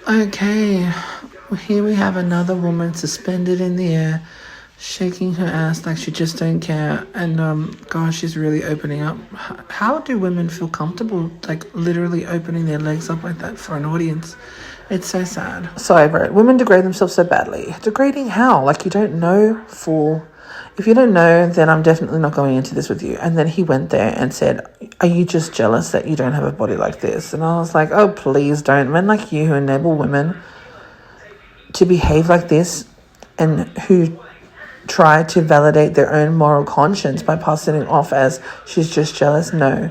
Okay, here we have another woman suspended in the air, shaking her ass like she just don't care. And gosh, she's really opening up. How do women feel comfortable, like literally opening their legs up like that for an audience? It's so sad. So over it. Women degrade themselves so badly. Degrading how? Like you don't know, fool. If you don't know, then I'm definitely not going into this with you. And then he went there and said, are you just jealous that you don't have a body like this? And I was like, oh, please don't. Men like you who enable women to behave like this and who try to validate their own moral conscience by passing it off as she's just jealous. No.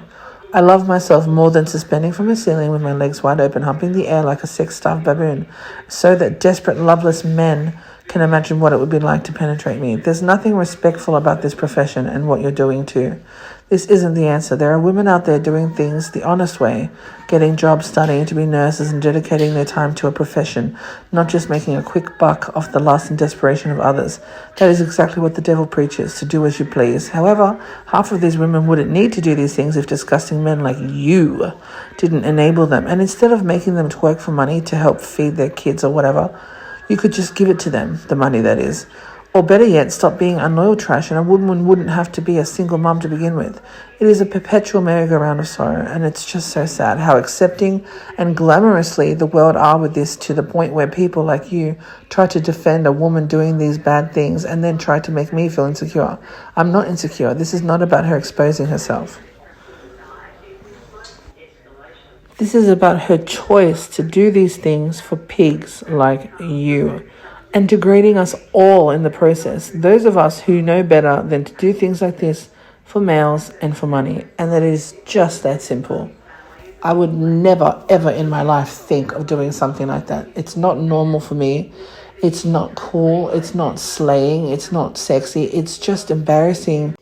I love myself more than suspending from a ceiling with my legs wide open, humping the air like a sex-starved baboon, so that desperate, loveless men can imagine what it would be like to penetrate me. There's nothing respectful about this profession and what you're doing too. This isn't the answer. There are women out there doing things the honest way, getting jobs, studying to be nurses, and dedicating their time to a profession, not just making a quick buck off the lust and desperation of others. That is exactly what the devil preaches, to do as you please. However, half of these women wouldn't need to do these things if disgusting men like you didn't enable them. And instead of making them twerk for money to help feed their kids or whatever, you could just give it to them, the money that is. Or better yet, stop being unloyal trash, and a woman wouldn't have to be a single mum to begin with. It is a perpetual merry-go-round of sorrow, and it's just so sad how accepting and glamorously the world are with this, to the point where people like you try to defend a woman doing these bad things and then try to make me feel insecure. I'm not insecure. This is not about her exposing herself. This is about her choice to do these things for pigs like you, and degrading us all in the process. Those of us who know better than to do things like this for males and for money. And that is just that simple. I would never, ever in my life think of doing something like that. It's not normal for me. It's not cool. It's not slaying. It's not sexy. It's just embarrassing.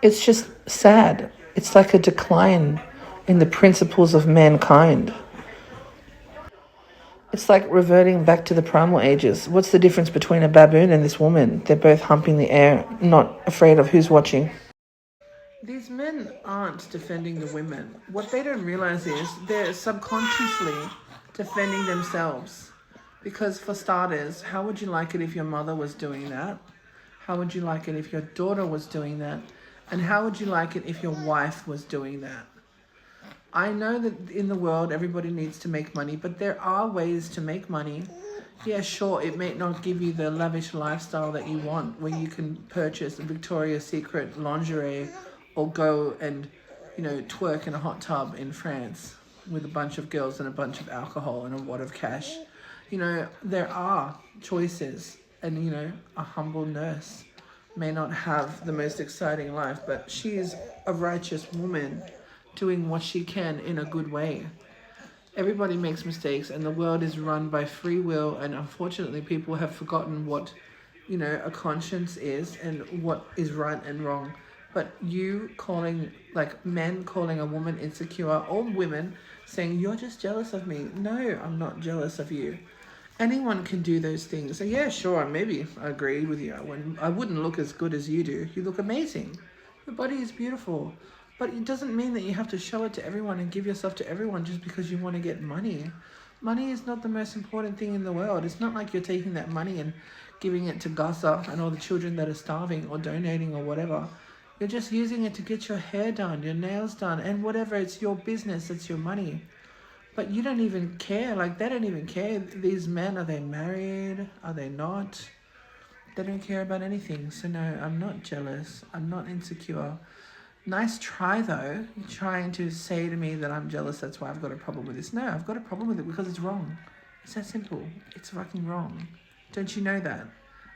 It's just sad. It's like a decline in the principles of mankind. It's like reverting back to the primal ages. What's the difference between a baboon and this woman? They're both humping the air, not afraid of who's watching. These men aren't defending the women. What they don't realize is they're subconsciously defending themselves. Because for starters, how would you like it if your mother was doing that? How would you like it if your daughter was doing that? And how would you like it if your wife was doing that? I know that in the world everybody needs to make money, but there are ways to make money. Yeah, sure, it may not give you the lavish lifestyle that you want, where you can purchase a Victoria's Secret lingerie or go and, twerk in a hot tub in France with a bunch of girls and a bunch of alcohol and a wad of cash. There are choices, and, a humble nurse may not have the most exciting life, but she is a righteous woman doing what she can in a good way. Everybody makes mistakes, and the world is run by free will, and unfortunately people have forgotten what, a conscience is and what is right and wrong. But you calling, like men calling a woman insecure, or women saying, you're just jealous of me. No, I'm not jealous of you. Anyone can do those things. So yeah, sure, maybe I agree with you. I wouldn't look as good as you do. You look amazing. Your body is beautiful. But it doesn't mean that you have to show it to everyone and give yourself to everyone just because you want to get money. Money is not the most important thing in the world. It's not like you're taking that money and giving it to Gaza and all the children that are starving or donating or whatever. You're just using it to get your hair done, your nails done, and whatever. It's your business. It's your money. But you don't even care. Like, they don't even care. These men, are they married? Are they not? They don't care about anything. So no, I'm not jealous. I'm not insecure. Nice try, though. You're trying to say to me that I'm jealous, that's why I've got a problem with this. No, I've got a problem with it because it's wrong. It's that simple. It's fucking wrong. Don't you know that?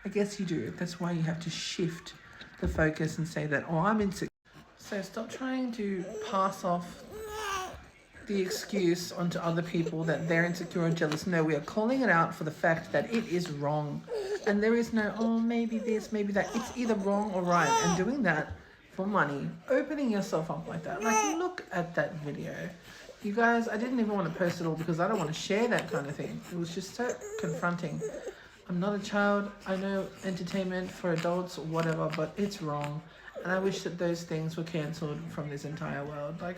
I guess you do. That's why you have to shift the focus and say that, oh, I'm insecure. So stop trying to pass off the excuse onto other people that they're insecure or jealous. No, we are calling it out for the fact that it is wrong. And there is no, oh, maybe this, maybe that. It's either wrong or right. And doing that for money, opening yourself up like that. Like, look at that video. You guys, I didn't even want to post it all because I don't want to share that kind of thing. It was just so confronting. I'm not a child. I know entertainment for adults or whatever, but it's wrong. And I wish that those things were cancelled from this entire world. Like,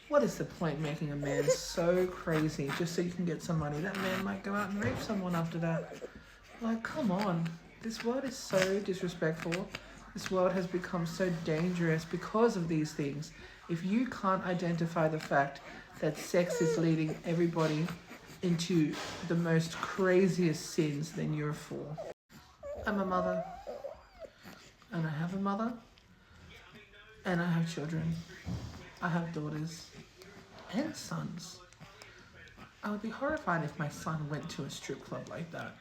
What is the point making a man so crazy just so you can get some money? That man might go out and rape someone after that. Like, come on. This world is so disrespectful. This world has become so dangerous because of these things. If you can't identify the fact that sex is leading everybody into the most craziest sins, then you're a fool. I'm a mother, and I have a mother, and I have children. I have daughters and sons. I would be horrified if my son went to a strip club like that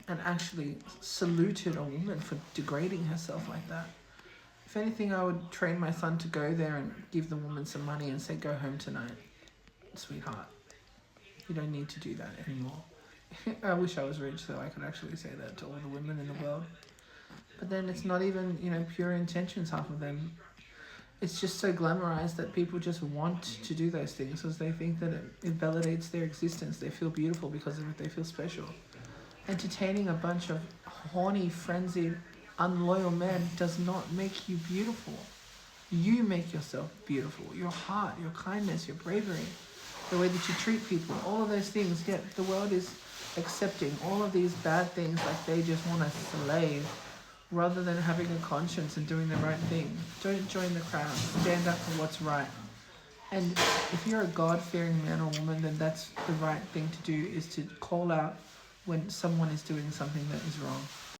and actually saluted a woman for degrading herself like that. If anything, I would train my son to go there and give the woman some money and say, go home tonight, sweetheart. You don't need to do that anymore. I wish I was rich so I could actually say that to all the women in the world. But then it's not even, pure intentions, half of them. It's just so glamorized that people just want to do those things because they think that it validates their existence. They feel beautiful because of it. They feel special. Entertaining a bunch of horny, frenzied, unloyal men does not make you beautiful. You make yourself beautiful. Your heart, your kindness, your bravery, the way that you treat people, all of those things. Yet the world is accepting all of these bad things like they just want a slave, rather than having a conscience and doing the right thing. Don't join the crowd. Stand up for what's right. And if you're a God-fearing man or woman, then that's the right thing to do, is to call out when someone is doing something that is wrong.